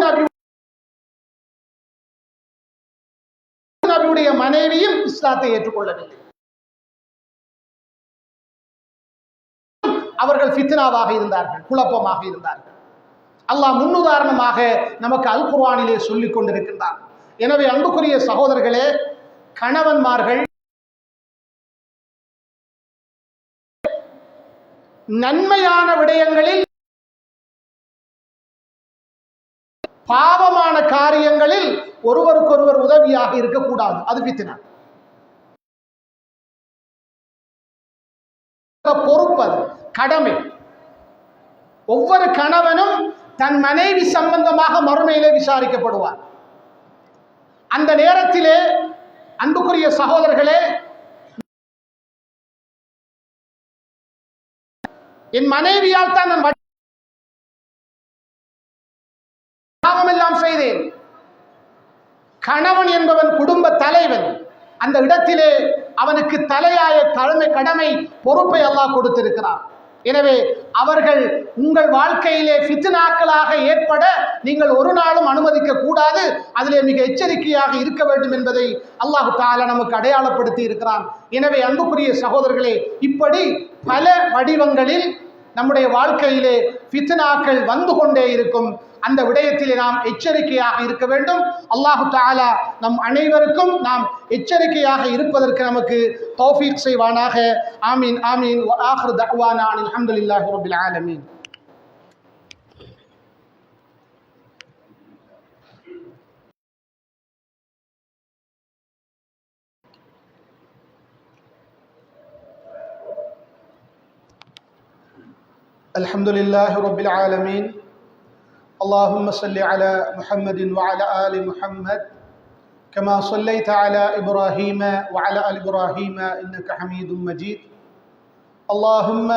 நபியுடைய மனைவியும் இஸ்லாத்தை ஏற்றுக்கொள்ளவில்லை. அவர்கள் ஃபித்னாவாக இருந்தார்கள், குழப்பமாக இருந்தார்கள். அல்லாஹ் முன்னுதாரணமாக நமக்கு அல் குர்ஆனிலே சொல்லிக் கொண்டிருக்கின்றார். எனவே அன்புக்குரிய சகோதரர்களே, கணவன்மார்கள் நன்மையான விடயங்களில், பாவமான காரியங்களில் ஒருவருக்கொருவர் உதவியாக இருக்கக்கூடாது. அது ஃபித்னா. பொறுப்பது கடமை. ஒவ்வொரு கணவனும் தன் மனைவி சம்பந்தமாக மறுமையிலே விசாரிக்கப்படுவார். அந்த நேரத்திலே அன்புக்குரிய சகோதரர்களே, என் மனைவியால் தான் நான் பாவம் எல்லாம் செய்தேன். கணவன் என்பவன் குடும்ப தலைவன். அந்த இடத்திலே அவனுக்கு தலையாய கடமை பொறுப்பை அல்லாஹ் கொடுத்திருக்கிறார். எனவே அவர்கள் உங்கள் வாழ்க்கையிலே ஃபித்னாக்களாக ஏற்பட நீங்கள் ஒரு நாளும் அனுமதிக்க கூடாது. அதிலே மிக எச்சரிக்கையாக இருக்க வேண்டும் என்பதை அல்லாஹ் தஆலா நமக்கு அடையாளப்படுத்தி இருக்கிறான். எனவே அன்புக்குரிய சகோதரர்களே, இப்படி பல வடிவங்களில் நம்முடைய வாழ்க்கையிலே ஃபித்னாக்கள் வந்து கொண்டே இருக்கும். அந்த விடயத்திலே நாம் எச்சரிக்கையாக இருக்க வேண்டும். அல்லாஹ் தஆலா நம் அனைவருக்கும் நாம் எச்சரிக்கையாக இருப்பதற்கு நமக்கு தௌஃபீக் செய்வானாக. ஆமீன் ஆமீன். வ ஆகிரு தஅவானா அனில் ஹம்துலில்லாஹி ரப்பில் ஆலமீன். அல்ஹம்துலில்லாஹி ரப்பில் ஆலமீன். اللهم صل على محمد وعلى آل محمد كما صليت على إبراهيم وعلى آل إبراهيم إنك حميد مجيد اللهم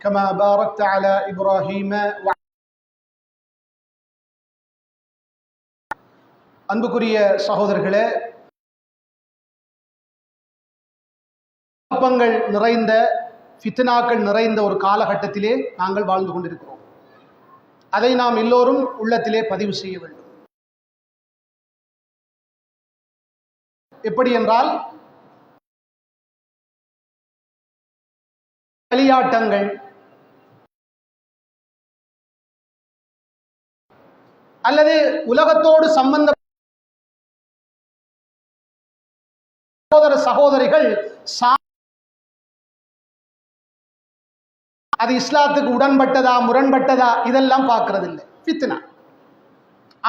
كما باركت على إبراهيم அன்புக்குரிய சகோதரர்களே, குழப்பங்கள் நிறைந்த ஃபித்னாக்கள் நிறைந்த ஒரு காலகட்டத்திலே நாங்கள் வாழ்ந்து கொண்டிருக்கிறோம். அதை நாம் எல்லோரும் உள்ளத்திலே பதிவு செய்ய வேண்டும். எப்படி என்றால், களியாட்டங்கள், அல்லது உலகத்தோடு சம்பந்த சகோதர சகோதரிகள் அது இஸ்லாத்துக்கு உடன்பட்டதா முரண்பட்டதா இதெல்லாம் பார்க்கிறது இல்லை, ஃபித்னா.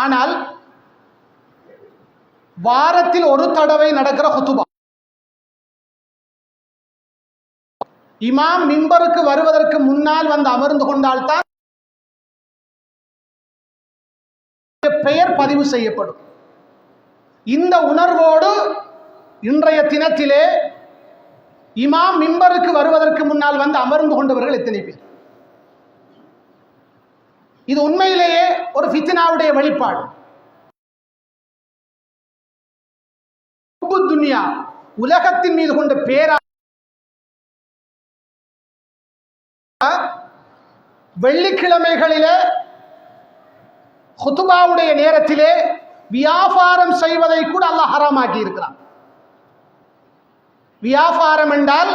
ஆனால் வாரத்தில் ஒரு தடவை நடக்கிற ஹுதுபா, இமாம் மிம்பருக்கு வருவதற்கு முன்னால் வந்து அமர்ந்து கொண்டால்தான் பெயர் பதிவு செய்யப்படும். இந்த உணர்வோடு இன்றைய தினத்திலே இமாம் மிம்பருக்கு வருவதற்கு முன்னால் வந்து அமர்ந்து கொண்டவர்கள் எத்தனை பேர்? இது உண்மையிலேயே ஒரு ஃபித்னாவுடைய வெளிப்பாடு. துன்யா, உலகத்தின் மீது கொண்ட பேரா வெள்ளிக்கிழமைகளிலே ஹுதுபாவுடைய நேரத்திலே வியாபாரம் செய்வதை கூட அல்லாஹ் ஹராமாக்கி இருக்கிறான். வியாபாரம் என்றால்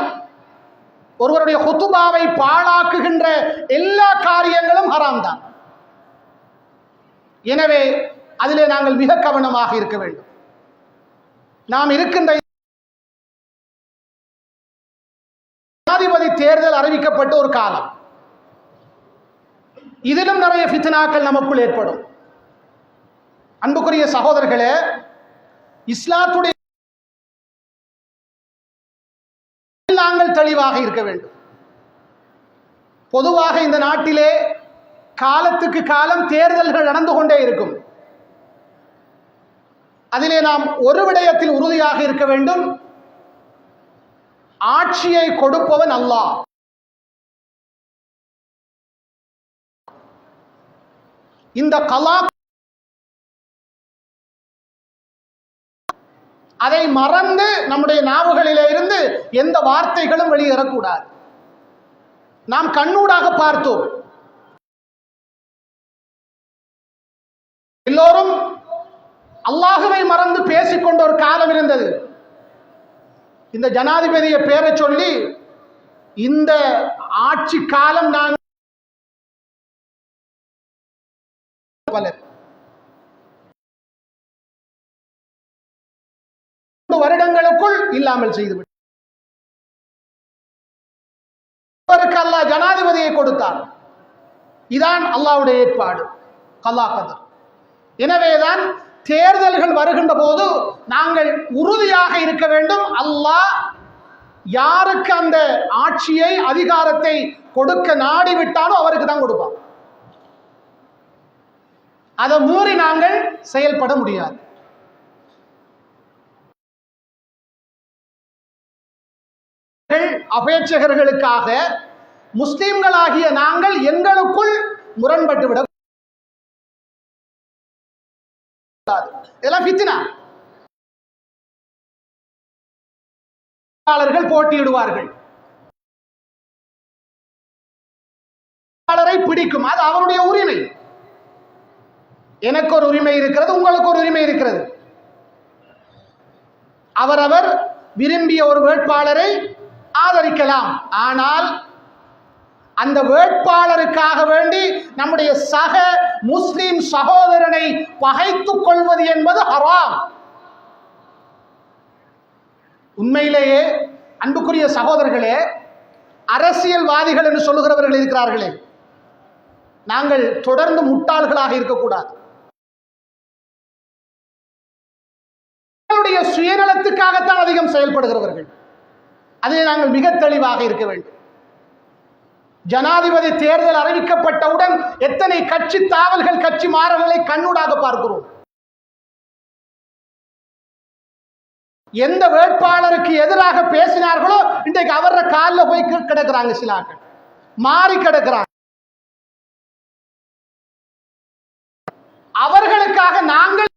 ஒருவருடைய ஹுதுபாவை பாழாக்குகின்ற எல்லா காரியங்களும் ஹராம் தான். எனவே அதிலே நாங்கள் மிக கவனமாக இருக்க வேண்டும். நாம் இருக்கின்ற ஜனாதிபதி தேர்தல் அறிவிக்கப்பட்ட ஒரு காலம், இதிலும் நிறைய ஃபித்னாக்கள் நமக்குள் ஏற்படும். அன்புக்குரிய சகோதரர்களே, இஸ்லாத்துடைய நாங்கள் தெளிவாக இருக்க வேண்டும். பொதுவாக இந்த நாட்டிலே காலத்துக்கு காலம் தேர்தல்கள் நடந்து கொண்டே இருக்கும். அதிலே நாம் ஒரு விடயத்தில் உறுதியாக இருக்க வேண்டும், ஆட்சியை கொடுப்பவன் அல்லாஹ். இந்த கலா அதை மறந்து நம்முடைய நாவுகளிலே இருந்து எந்த வார்த்தைகளும் வெளியேறக்கூடாது. நாம் கண்ணூடாக பார்த்தோம், எல்லோரும் அல்லாஹுவை மறந்து பேசிக்கொண்ட ஒரு காலம் இருந்தது. இந்த ஜனாதிபதியை பேரை சொல்லி இந்த ஆட்சி காலம் நான் வருடங்களுக்குள் இல்லாமல் செய்துவிட்டார். அல்லாஹ் ஜனாதிபதியை கொடுத்தார். இதான் அல்லாஹ்வுடைய ஏற்பாடு, கல்லா கதர். எனவேதான் தேர்தல்கள் வருகின்ற போது நாங்கள் உறுதியாக இருக்க வேண்டும். அல்லாஹ் யாருக்கு அந்த ஆட்சியை அதிகாரத்தை கொடுக்க நாடிவிட்டாலும் அவருக்கு தான் கொடுப்பான். அதை மீறி நாங்கள் செயல்பட முடியாது. அபேட்சகர்களுக்காக முஸ்லிம்களாகிய நாங்கள் எங்களுக்குள் முரண்பட்டு விட இதெல்லாம் ஃபித்னா. போட்டியிடுவார்கள், பிடிக்கும், அது அவருடைய உரிமை. எனக்கு ஒரு உரிமை இருக்கிறது, உங்களுக்கு ஒரு உரிமை இருக்கிறது. அவரவர் விரும்பிய ஒரு வேட்பாளரை ஆதரிக்கலாம். ஆனால் அந்த வேட்பாளருக்காக வேண்டி நம்முடைய சக முஸ்லிம் சகோதரனை பகைத்துக் கொள்வது என்பது ஹராம். உண்மையிலேயே அன்புக்குரிய சகோதரர்களே, அரசியல்வாதிகள் என்று சொல்லுகிறவர்கள் இருக்கிறார்களே, நாங்கள் தொடர்ந்து முட்டாள்களாக இருக்கக்கூடாது. சுயநலத்துக்காகத்தான் அதிகம் செயல்படுகிறவர்கள். அதில் நாங்கள் மிக தெளிவாக இருக்க வேண்டும். ஜனாதிபதி தேர்தல் அறிவிக்கப்பட்டவுடன் எத்தனை கட்சி தாவல்கள், கட்சி மாறல்களை கண்ணூடாக பார்க்கிறோம். எந்த வேட்பாளருக்கு எதிராக பேசினார்களோ இன்றைக்கு அவர காலில் போய் கிடக்கிறாங்க, சிலாக்கள் மாறி கிடக்கிறாங்க. அவர்களுக்காக நாங்கள்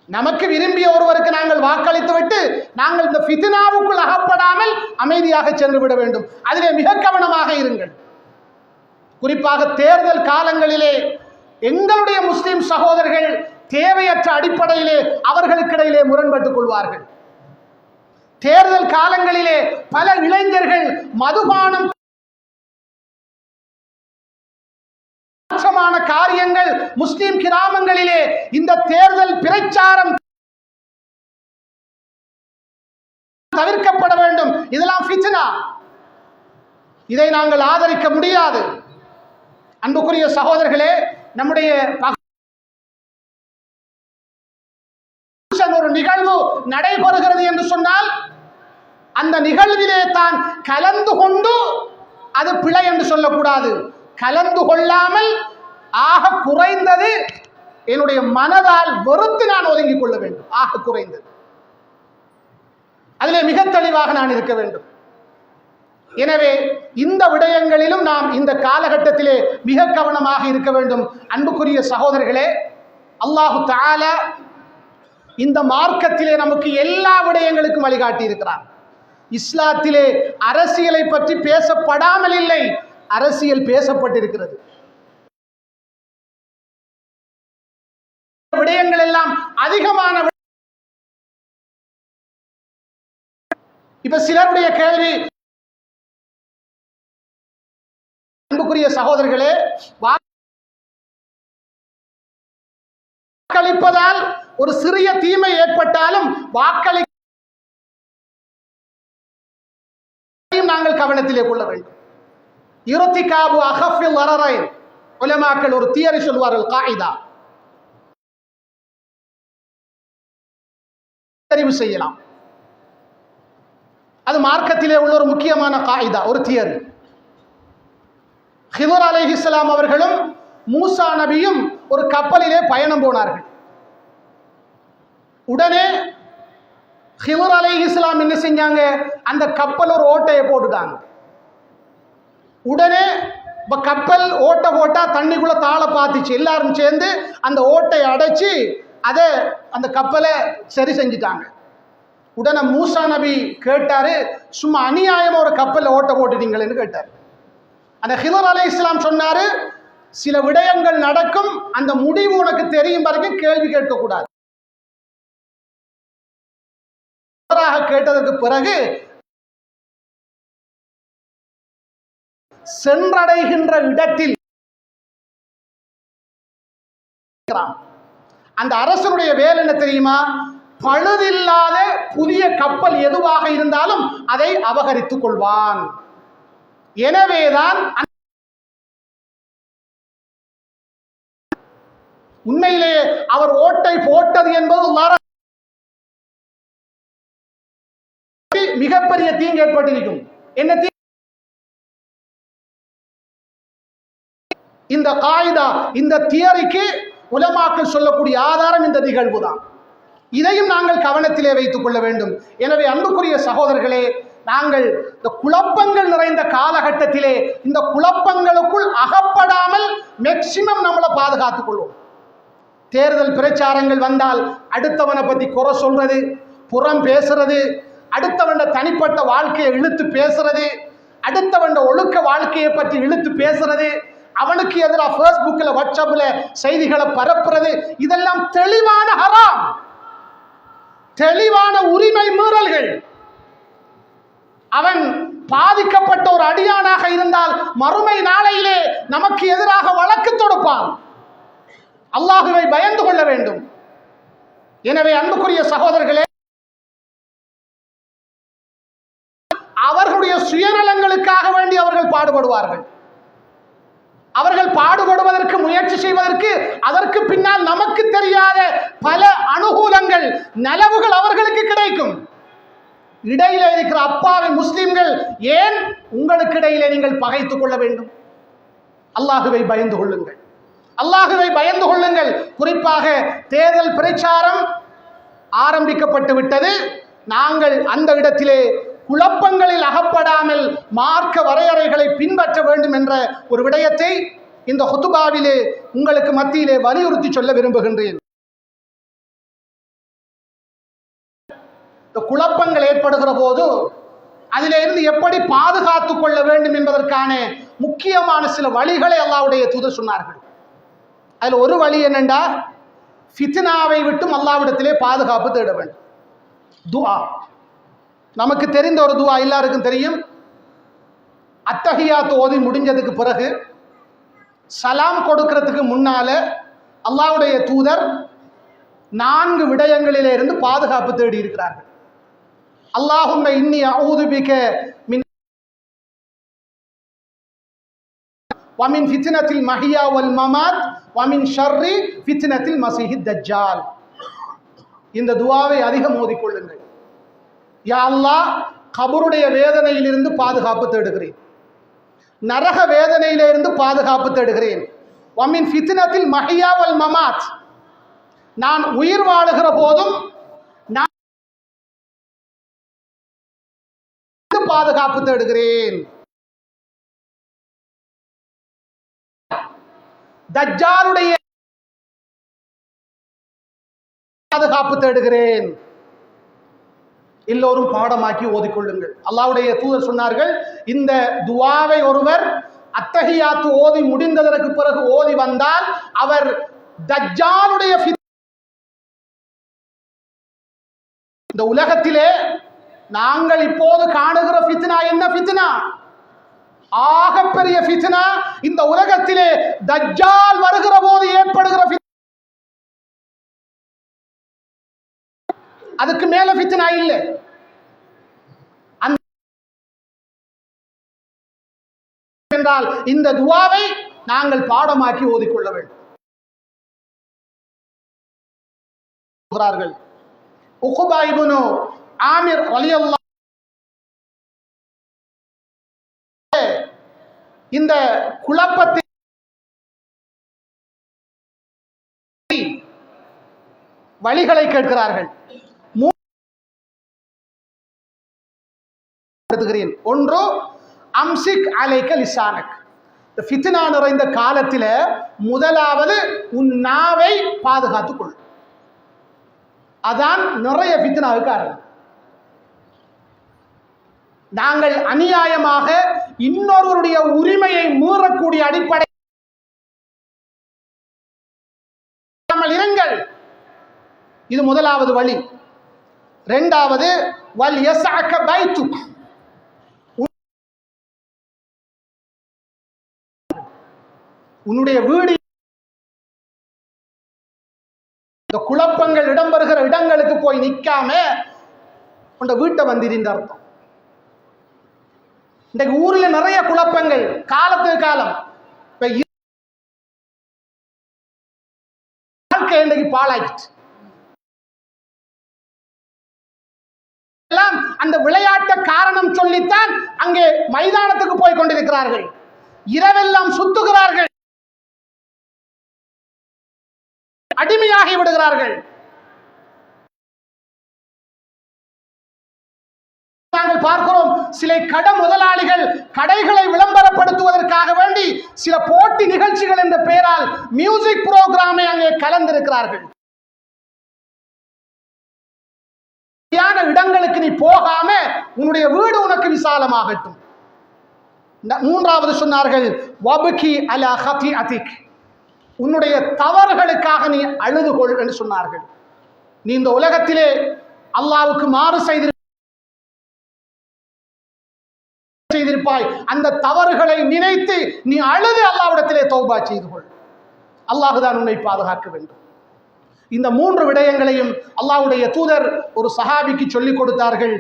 நமக்கு விரும்பிய ஒருவருக்கு நாங்கள் வாக்களித்து விட்டு நாங்கள் இந்த ஃபித்னாவுக்குள் அகப்படாமல் அமைதியாக சென்று விட வேண்டும். அதிலே மிக கவனமாக இருங்கள். குறிப்பாக தேர்தல் காலங்களிலே எங்களுடைய முஸ்லிம் சகோதரர்கள் தேவையற்ற அடிப்படையிலே அவர்களுக்கிடையிலே முரண்பட்டுக் கொள்வார்கள். தேர்தல் காலங்களிலே பல இளைஞர்கள் மதுபானம் காரியங்கள் முஸ்லிம் கிராமங்களிலே இந்த தேர்தல் பிரச்சாரம் தவிர்க்கப்பட வேண்டும். இதெல்லாம் ஃபித்னா. இதை நாங்கள் ஆதரிக்க முடியாது. அன்புக்குரிய சகோதரர்களே, நம்முடைய ஒரு நிகழ்வு நடைபெறுகிறது என்று சொன்னால் அந்த நிகழ்விலே தான் கலந்து கொண்டு அது பிழை என்று சொல்லக்கூடாது. கலந்து கொள்ளாமல் ஆக குறைந்தது என்னுடைய மனதால் வெறுத்து நான் ஒதுங்கிக் கொள்ள வேண்டும். ஆக குறைந்தது அதிலே மிக தெளிவாக நான் இருக்க வேண்டும். எனவே இந்த விடயங்களிலும் நாம் இந்த காலகட்டத்திலே மிக கவனமாக இருக்க வேண்டும். அன்புக்குரிய சகோதரர்களே, அல்லாஹு தஆலா இந்த மார்க்கத்திலே நமக்கு எல்லா விடயங்களுக்கும் வழிகாட்டி இருக்கிறார். இஸ்லாத்திலே அரசியலை பற்றி பேசப்படாமல் இல்லை, அரசியல் பேசப்பட்டிருக்கிறது. விடயங்கள் எல்லாம் அதிகமான. இப்ப சிலருடைய கேள்வி, அன்புக்குரிய சகோதரர்களே, வாக்களிப்பதால் ஒரு சிறிய தீமை ஏற்பட்டாலும் வாக்களி நாங்கள் கவனத்திலே கொள்ள வேண்டும். இர்திகாபு அகஃபில் லரரைன், உலமாக்கள் ஒரு தியரி சொல்வார்கள், காயிதா. தெரிவு செய்யலாம். அது மார்க்கத்திலே உள்ள ஒரு முக்கியமான காயிதா, ஒரு தியரி. ஹிதர் அலைஹிஸ்ஸலாம் அவர்களும் மூசா நபியும் ஒரு கப்பலிலே பயணம் போனார்கள். உடனே ஹிதர் அலைஹிஸ்ஸலாம் என்ன செஞ்சாங்க? அந்த கப்பல் ஒரு ஓட்டையை போட்டுட்டாங்க. உடனே கப்பல் ஓட்டை போட்டா தண்ணிக்குள்ள தாள பாத்திச்சு. எல்லாரும் சேர்ந்து அந்த ஓட்டை அடைச்சி அதை அந்த கப்பலை சரி செஞ்சிட்டாங்க. உடனே மூசா நபி கேட்டாரு, சும்மா அநியாயமா ஒரு கப்பலை ஓட்ட போட்டுட்டீங்களேன்னு கேட்டார். அந்த ஹிதர் அலைஹிஸ்ஸலாம் சொன்னாரு, சில விடயங்கள் நடக்கும், அந்த முடிவு உனக்கு தெரியும் வரைக்கும் கேள்வி கேட்கக்கூடாது. கேட்டதற்கு பிறகு சென்றடைகின்ற இடத்தில் அந்த அரசனுடைய வேலை என்ன தெரியுமா? பழுதில்லாத புதிய கப்பல் எதுவாக இருந்தாலும் அதை அபகரித்துக் கொள்வான். எனவேதான் உண்மையிலே அவர் ஓட்டை போட்டது என்பது மிகப்பெரிய தீங்கு ஏற்பட்டிருக்கும். என்ன தீங்கு? இந்த காயிதா, இந்த தியரிக்கு உலமாக்கள் சொல்லக்கூடிய ஆதாரம் இந்த நிகழ்வு தான். இதையும் நாங்கள் கவனத்திலே வைத்துக் கொள்ள வேண்டும். எனவே அன்புக்குரிய சகோதரர்களே, நாங்கள் இந்த குழப்பங்கள் நிறைந்த காலகட்டத்திலே இந்த குழப்பங்களுக்குள் அகப்படாமல் மேக்சிமம் நம்மளை பாதுகாத்துக் கொள்வோம். தேர்தல் பிரச்சாரங்கள் வந்தால் அடுத்தவனை பத்தி குறை சொல்றது, புறம் பேசுறது, அடுத்தவன் தனிப்பட்ட வாழ்க்கையை இழுத்து பேசுறது, அடுத்தவன் ஒழுக்க வாழ்க்கையை பற்றி இழுத்து பேசுறது, அவனுக்கு எதிராக ஃபேஸ்புக்கில் வாட்ஸ்அப்ல செய்திகளை பரப்புறது, இதெல்லாம் தெளிவான ஹராம், தெளிவான உரிமை மீறல்கள். அவன் பாதிக்கப்பட்ட ஒரு அடியானாக இருந்தால் மறுமை நாளையிலே நமக்கு எதிராக வழக்கு தொடுப்பான். அல்லாஹுவை பயந்து கொள்ள வேண்டும். எனவே அன்புக்குரிய சகோதரர்களே, அவர்களுடைய சுயநலங்களுக்காக வேண்டி அவர்கள் பாடுபடுவார்கள். அவர்கள் பாடுபடுவதற்கு முயற்சி செய்வதற்கு அதற்கு பின்னால் நமக்கு தெரியாத பல அனுகூலங்கள், நலவுகள் அவர்களுக்கு கிடைக்கும். இடையில இருக்கிற அப்பாவி முஸ்லிம்கள் ஏன் உங்களுக்கு இடையிலே நீங்கள் பகைத்துக் கொள்ள வேண்டும்? அல்லாஹுவை பயந்து கொள்ளுங்கள், அல்லாஹுவை பயந்து கொள்ளுங்கள். குறிப்பாக தேர்தல் பிரச்சாரம் ஆரம்பிக்கப்பட்டு விட்டது. நாங்கள் அந்த இடத்திலே குழப்பங்களில் அகப்படாமல் மார்க்க வரையறைகளை பின்பற்ற வேண்டும் என்ற ஒரு விடயத்தை இந்த ஹுதுபாவிலே உங்களுக்கு மத்தியிலே வலியுறுத்தி சொல்ல விரும்புகின்றேன். குழப்பங்கள் ஏற்படுகிற போது அதிலிருந்து எப்படி பாதுகாத்துக் கொள்ள வேண்டும் என்பதற்கான முக்கியமான சில வழிகளை அல்லாஹ்வுடைய தூதர் சொன்னார்கள். அதில் ஒரு வழி என்னென்றா, ஃபித்னாவை விட்டும் அல்லாஹ்விடத்திலே பாதுகாப்பு தேட வேண்டும். துஆ, நமக்கு தெரிந்த ஒரு துஆ எல்லாருக்கும் தெரியும். அத்தஹியாத் ஓதி முடிஞ்சதுக்கு பிறகு சலாம் கொடுக்கிறதுக்கு முன்னால அல்லாஹ்வுடைய தூதர் 4 விடயங்களிலே இருந்து பாதுகாப்பு தேடி இருக்கிறார்கள். அல்லாஹும்ம இன்னி அஊது பிக மின் வமின் ஃபித்னத்தில் மஹியா வல் மமாத் வமின் ஷர்ரி ஃபித்னத்தில் மஸீஹித் தஜ்ஜால். இந்த துஆவை அதிகம் ஓதிக்கொள்ளுங்கள். யா அல்லாஹ், கபருடைய வேதனையிலிருந்து பாதுகாப்பு தேடுகிறேன், நரக வேதனையிலிருந்து பாதுகாப்பு தேடுகிறேன். வமின் ஃபித்னத்தில் மஹியா வல் மமாத், நான் உயிர் வாழுகிற போதும் நான் பாதுகாப்பு தேடுகிறேன். தஜ்ஜாலுடைய பாதுகாப்பு தேடுகிறேன். எல்லோரும் பாடமாக்கி ஓதிக்கொள்ளுங்கள். அல்லாஹ்வுடைய தூதர் சொன்னார்கள், இந்த துஆவை ஒருவர் அத்தஹியாத்து ஓதி முடிந்ததற்கு பிறகு ஓதி வந்தால் அவர் தஜ்ஜாலுடைய இந்த உலகத்திலே நாங்கள் இப்போது காணுகிற ஃபித்னா என்ன ஃபித்னா? ஆகப்பெரிய ஃபித்னா இந்த உலகத்திலே தஜ்ஜால் வருகிற போது ஏற்படுகிற ஃபித்னா. அதுக்கு மேல ஃபித்னா இல்லை. என்றால் இந்த துஆவை நாங்கள் பாடமாக்கி ஓதிக்கொள்ள வேண்டும். உக்பா இப்னு ஆமிர் ரலியல்லாஹு இந்த குழப்பத்தை வழிகளை கேட்கிறார்கள். ஒன்று, அம்சிக் அலைக லிசானக். இந்த ஃபித்னா நிறைந்த காலத்தில் முதலாவது உன் நாவை பாதுகாத்துக் கொள். அதான் நிறைய ஃபித்னாவுக்கு காரணம். நாங்கள் அநியாயமாக இன்னொருவருடைய உரிமையை மீறக்கூடிய அடிப்படை இருங்கள். இது முதலாவது வழி. இரண்டாவது, வல் யஸ்அக பைத்துக், உன்னுடைய வீடு இந்த குழப்பங்கள் இடம்பெறுகிற இடங்களுக்கு போய் நிற்காம உண்ட வீட்டை வந்திருந்த அர்த்தம். இன்றைக்கு ஊரில் நிறைய குழப்பங்கள், காலத்துக்கு காலம். இன்றைக்கு பாழாயிடுச்சு. அந்த விளையாட்டை காரணம் சொல்லித்தான் அங்கே மைதானத்துக்கு போய் கொண்டிருக்கிறார்கள். இரவெல்லாம் சுத்துகிறார்கள், அடிமையாகி விடுகிறார்கள். நாங்கள் பார்க்கிறோம், சில கடை முதலாளிகள் கடைகளை விளம்பரப்படுத்துவதற்காக வேண்டி சில போட்டி நிகழ்ச்சிகள் என்ற பெயரால் மியூசிக் புரோகிராமை அங்கே கலந்திருக்கிறார்கள். இடங்களுக்கு நீ போகாம உன்னுடைய வீடு உனக்கு விசாலமாகட்டும். மூன்றாவது சொன்னார்கள், வபுகி அலா ஹதீஅதிக், உன்னுடைய தவறுகளுக்காக நீ அழுதுகொள் என்று சொன்னார்கள். நீ இந்த உலகத்திலே அல்லாஹ்வுக்கு மாறு செய்திருப்பாய், அந்த தவறுகளை நினைத்து நீ அழுது அல்லாஹ்விடத்திலே தௌபா செய்து கொள். அல்லாஹ் தான் உன்னை பாதுகாக்க வேண்டும். இந்த 3 விடயங்களையும் அல்லாஹ்வுடைய தூதர் ஒரு சஹாபிக்கு சொல்லிக் கொடுத்தார்கள்.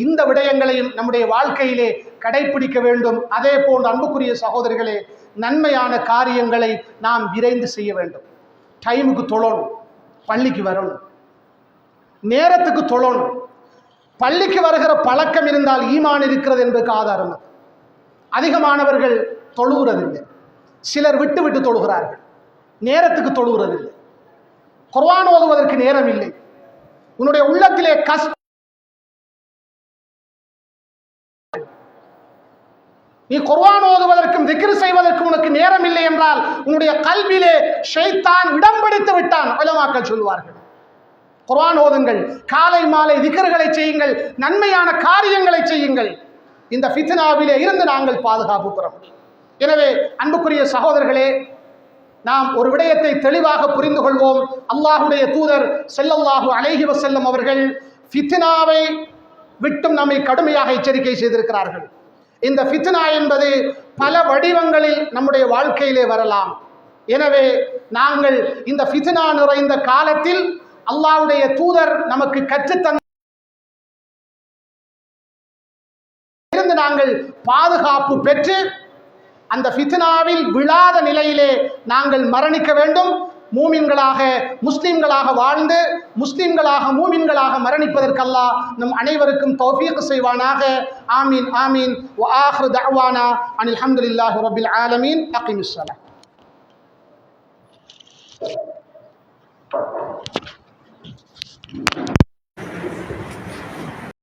இந்த விடயங்களையும் நம்முடைய வாழ்க்கையிலே கடைபிடிக்க வேண்டும். அதே போன்று அன்புக்குரிய சகோதரிகளே, நன்மையான காரியங்களை நாம் விரைந்து செய்ய வேண்டும். டைமுக்கு தொழணும், பள்ளிக்கு வரணும், நேரத்துக்கு தொழணும், பள்ளிக்கு வருகிற பழக்கம் இருந்தால் ஈமான் இருக்கிறது என்பதற்கு ஆதாரம். அதிகமானவர்கள் தொழுகிறதில்லை, சிலர் விட்டு விட்டு தொழுகிறார்கள், நேரத்துக்கு தொழுகிறதில்லை, குர்ஆன் ஓதுவதற்கு நேரம் இல்லை. உன்னுடைய உள்ளத்திலே நீ குர்ஆன் ஓதுவதற்கும் திக்ர் செய்வதற்கும் உனக்கு நேரம் இல்லை என்றால் உன்னுடைய கல்விலே ஷைத்தான் இடம் பிடித்து விட்டான். உலமாக்கள் சொல்வார்கள், குர்ஆன் ஓதுங்கள், காலை மாலை திக்ர்களை செய்யுங்கள், நன்மையான காரியங்களை செய்யுங்கள். இந்த ஃபித்னாவிலே இருந்து நாங்கள் பாதுகாப்பு பெற முடியும். எனவே அன்புக்குரிய சகோதரர்களே, நாம் ஒரு விடயத்தை தெளிவாக புரிந்து கொள்வோம். அல்லாஹ்வுடைய தூதர் ஸல்லல்லாஹு அலைஹி வஸல்லம் அவர்கள் ஃபித்னாவை விட்டும் நம்மை கடுமையாக எச்சரிக்கை செய்திருக்கிறார்கள். இந்த ஃபித்னா என்பது பல வடிவங்களில் நம்முடைய வாழ்க்கையிலே வரலாம். எனவே நாங்கள் இந்த ஃபித்னா நிறைந்த காலத்தில் அல்லாஹ்வுடைய தூதர் நமக்கு கற்றுத்தந்த இருந்து நாங்கள் பாதுகாப்பு பெற்று அந்த ஃபித்னாவில் விழாத நிலையிலே நாங்கள் மரணிக்க வேண்டும். மூமின்களாக முஸ்லிம்களாக வாழ்ந்து முஸ்லிம்களாக மூமின்களாக மரணிப்பதற்கு அல்லாஹ் நம் அனைவருக்கும் தௌஃபீக் செய்வானாக. ஆமீன் ஆமீன். வ ஆகிரு தஅவானா அனில் ஹம்துலில்லாஹி ரப்பில் ஆலமீன். அகிமிஸ் ஸலாத்.